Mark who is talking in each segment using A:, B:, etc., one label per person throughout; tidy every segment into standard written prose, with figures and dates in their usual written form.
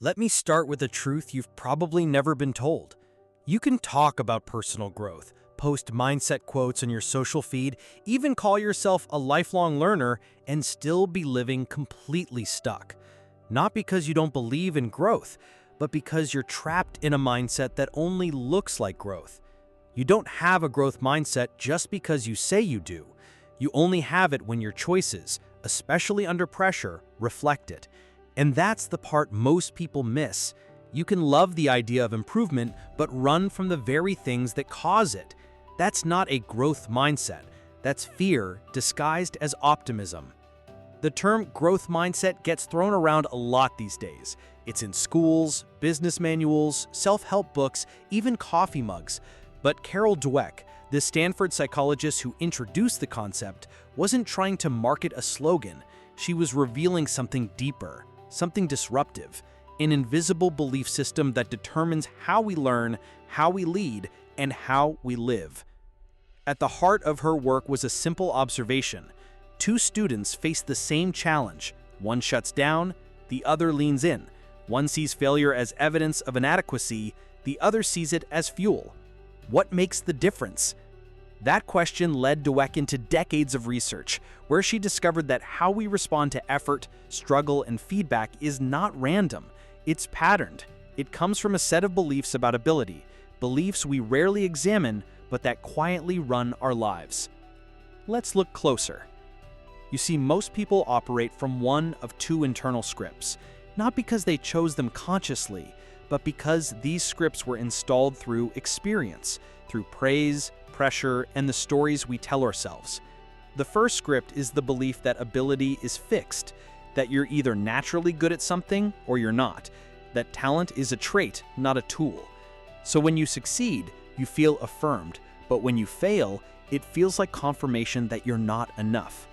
A: Let me start with a truth you've probably never been told. You can talk about personal growth, post mindset quotes on your social feed, even call yourself a lifelong learner, and still be living completely stuck. Not because you don't believe in growth, but because you're trapped in a mindset that only looks like growth. You don't have a growth mindset just because you say you do. You only have it when your choices, especially under pressure, reflect it. And that's the part most people miss. You can love the idea of improvement, but run from the very things that cause it. That's not a growth mindset. That's fear disguised as optimism. The term growth mindset gets thrown around a lot these days. It's in schools, business manuals, self-help books, even coffee mugs. But Carol Dweck, the Stanford psychologist who introduced the concept, wasn't trying to market a slogan. She was revealing something deeper, something disruptive, an invisible belief system that determines how we learn, how we lead, and how we live. At the heart of her work was a simple observation. Two students face the same challenge. One shuts down, the other leans in. One sees failure as evidence of inadequacy, the other sees it as fuel. What makes the difference? That question led Dweck into decades of research, where she discovered that how we respond to effort, struggle, and feedback is not random. It's patterned. It comes from a set of beliefs about ability, beliefs we rarely examine, but that quietly run our lives. Let's look closer. You see, most people operate from one of two internal scripts, not because they chose them consciously, but because these scripts were installed through experience, through praise, pressure, and the stories we tell ourselves. The first script is the belief that ability is fixed, that you're either naturally good at something or you're not, that talent is a trait, not a tool. So when you succeed, you feel affirmed, but when you fail, it feels like confirmation that you're not enough.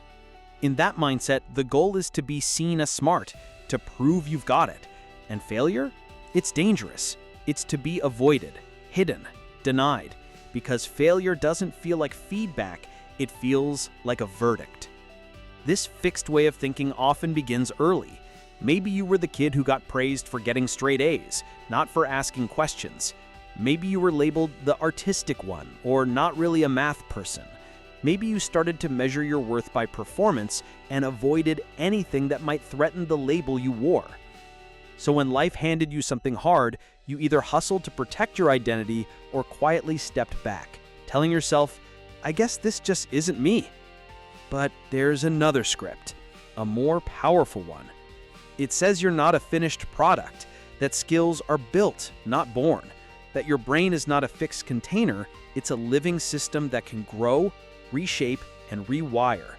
A: In that mindset, the goal is to be seen as smart, to prove you've got it. And failure? It's dangerous. It's to be avoided, hidden, denied, because failure doesn't feel like feedback, it feels like a verdict. This fixed way of thinking often begins early. Maybe you were the kid who got praised for getting straight A's, not for asking questions. Maybe you were labeled the artistic one, or not really a math person. Maybe you started to measure your worth by performance and avoided anything that might threaten the label you wore. So when life handed you something hard, you either hustled to protect your identity or quietly stepped back, telling yourself, I guess this just isn't me. But there's another script, a more powerful one. It says you're not a finished product, that skills are built, not born, that your brain is not a fixed container, it's a living system that can grow, reshape, and rewire.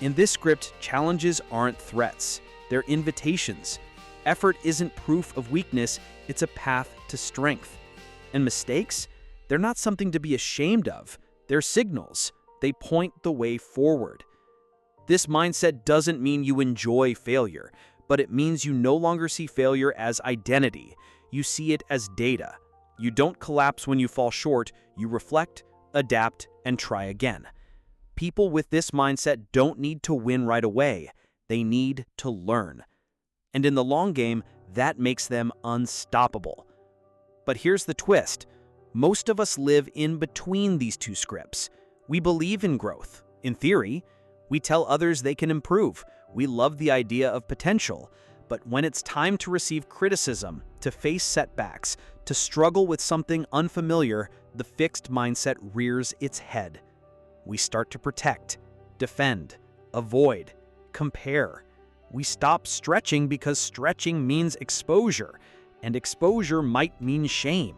A: In this script, challenges aren't threats, they're invitations. Effort isn't proof of weakness, it's a path to strength. And mistakes? They're not something to be ashamed of. They're signals. They point the way forward. This mindset doesn't mean you enjoy failure, but it means you no longer see failure as identity. You see it as data. You don't collapse when you fall short, you reflect, adapt, and try again. People with this mindset don't need to win right away. They need to learn. And in the long game, that makes them unstoppable. But here's the twist. Most of us live in between these two scripts. We believe in growth, in theory. We tell others they can improve. We love the idea of potential. But when it's time to receive criticism, to face setbacks, to struggle with something unfamiliar, the fixed mindset rears its head. We start to protect, defend, avoid, compare. We stop stretching because stretching means exposure, and exposure might mean shame.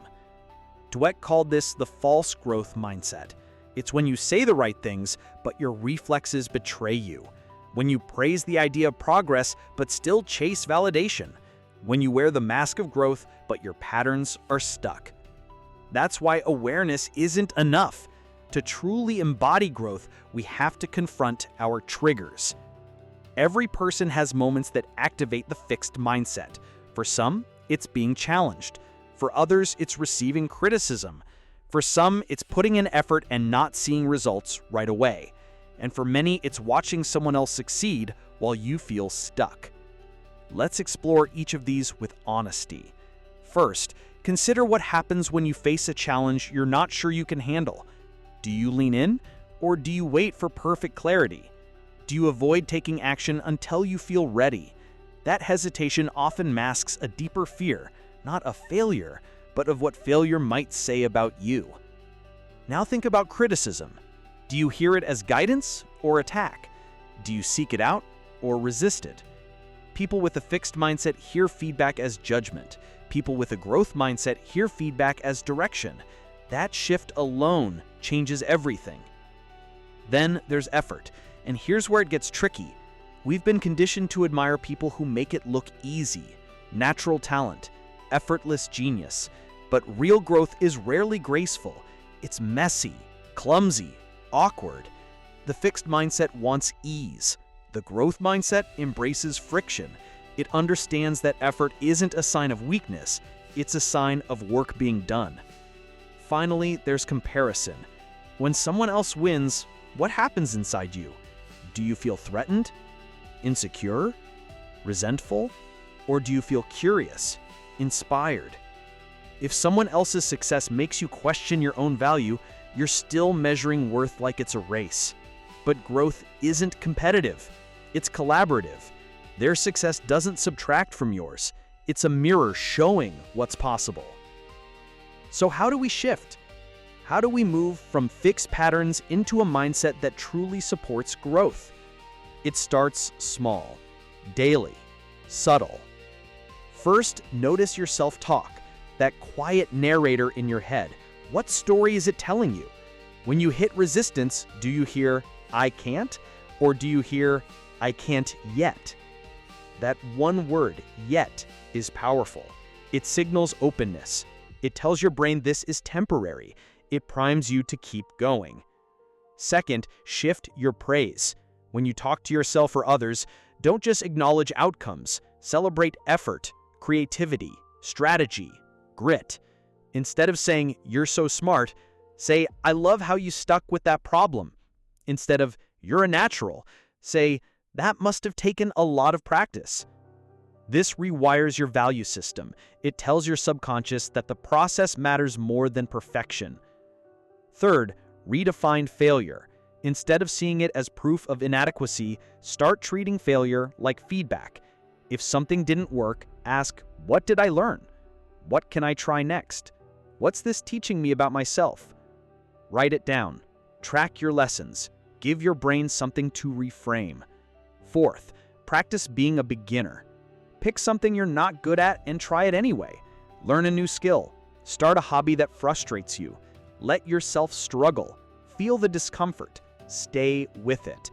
A: Dweck called this the false growth mindset. It's when you say the right things, but your reflexes betray you. When you praise the idea of progress, but still chase validation. When you wear the mask of growth, but your patterns are stuck. That's why awareness isn't enough. To truly embody growth, we have to confront our triggers. Every person has moments that activate the fixed mindset. For some, it's being challenged. For others, it's receiving criticism. For some, it's putting in effort and not seeing results right away. And for many, it's watching someone else succeed while you feel stuck. Let's explore each of these with honesty. First, consider what happens when you face a challenge you're not sure you can handle. Do you lean in, or do you wait for perfect clarity? Do you avoid taking action until you feel ready? That hesitation often masks a deeper fear, not of failure, but of what failure might say about you. Now think about criticism. Do you hear it as guidance or attack? Do you seek it out or resist it? People with a fixed mindset hear feedback as judgment. People with a growth mindset hear feedback as direction. That shift alone changes everything. Then there's effort, and here's where it gets tricky. We've been conditioned to admire people who make it look easy, natural talent, effortless genius. But real growth is rarely graceful. It's messy, clumsy, awkward. The fixed mindset wants ease. The growth mindset embraces friction. It understands that effort isn't a sign of weakness, it's a sign of work being done. Finally, there's comparison. When someone else wins, what happens inside you? Do you feel threatened, insecure, resentful, or do you feel curious, inspired? If someone else's success makes you question your own value, you're still measuring worth like it's a race. But growth isn't competitive. It's collaborative. Their success doesn't subtract from yours. It's a mirror showing what's possible. So how do we shift? How do we move from fixed patterns into a mindset that truly supports growth? It starts small, daily, subtle. First, notice your self-talk, that quiet narrator in your head. What story is it telling you? When you hit resistance, do you hear, "I can't," or do you hear, "I can't yet"? That one word, "yet," is powerful. It signals openness. It tells your brain this is temporary. It primes you to keep going. Second, shift your praise. When you talk to yourself or others, don't just acknowledge outcomes. Celebrate effort, creativity, strategy, grit. Instead of saying, "You're so smart," say, "I love how you stuck with that problem." Instead of, "You're a natural," say, "That must have taken a lot of practice." This rewires your value system. It tells your subconscious that the process matters more than perfection. Third, redefine failure. Instead of seeing it as proof of inadequacy, start treating failure like feedback. If something didn't work, ask, "What did I learn? What can I try next? What's this teaching me about myself?" Write it down. Track your lessons. Give your brain something to reframe. Fourth, practice being a beginner. Pick something you're not good at and try it anyway. Learn a new skill. Start a hobby that frustrates you. Let yourself struggle. Feel the discomfort. Stay with it.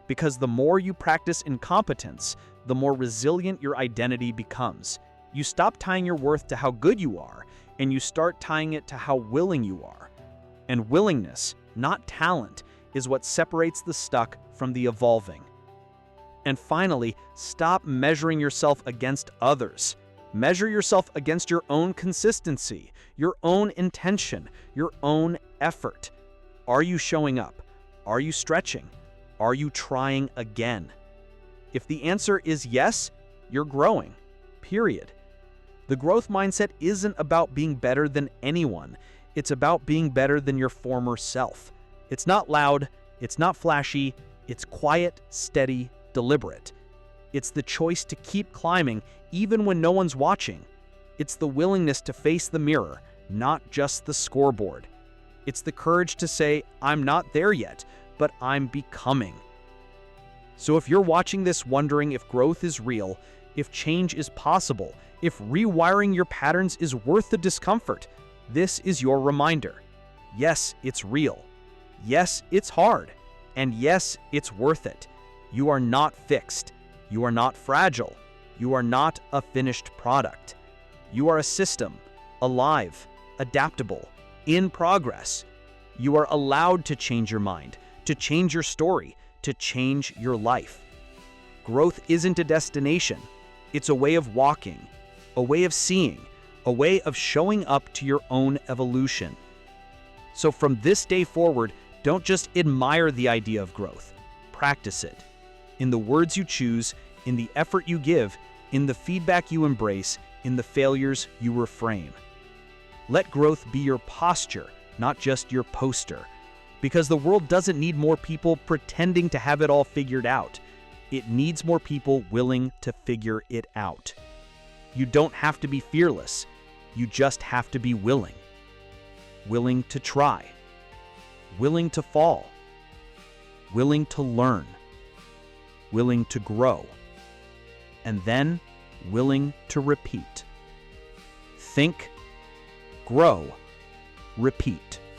A: Because the more you practice incompetence, the more resilient your identity becomes. You stop tying your worth to how good you are, and you start tying it to how willing you are. And willingness, not talent, is what separates the stuck from the evolving. And finally, stop measuring yourself against others. Measure yourself against your own consistency, your own intention, your own effort. Are you showing up? Are you stretching? Are you trying again? If the answer is yes, you're growing. Period. The growth mindset isn't about being better than anyone. It's about being better than your former self. It's not loud, it's not flashy, it's quiet, steady, deliberate. It's the choice to keep climbing even when no one's watching. It's the willingness to face the mirror, not just the scoreboard. It's the courage to say, "I'm not there yet, but I'm becoming." So if you're watching this wondering if growth is real, if change is possible, if rewiring your patterns is worth the discomfort, this is your reminder. Yes, it's real. Yes, it's hard. And yes, it's worth it. You are not fixed. You are not fragile. You are not a finished product. You are a system, alive, adaptable, in progress. You are allowed to change your mind, to change your story, to change your life. Growth isn't a destination. It's a way of walking, a way of seeing, a way of showing up to your own evolution. So from this day forward, don't just admire the idea of growth. Practice it. In the words you choose, in the effort you give,
B: In the feedback you embrace, in the failures you reframe. Let growth be your posture, not just your poster. Because the world doesn't need more people pretending to have it all figured out. It needs more people willing to figure it out. You don't have to be fearless. You just have to be willing. Willing to try. Willing to fall. Willing to learn. Willing to grow. And then willing to repeat. Think, grow, repeat.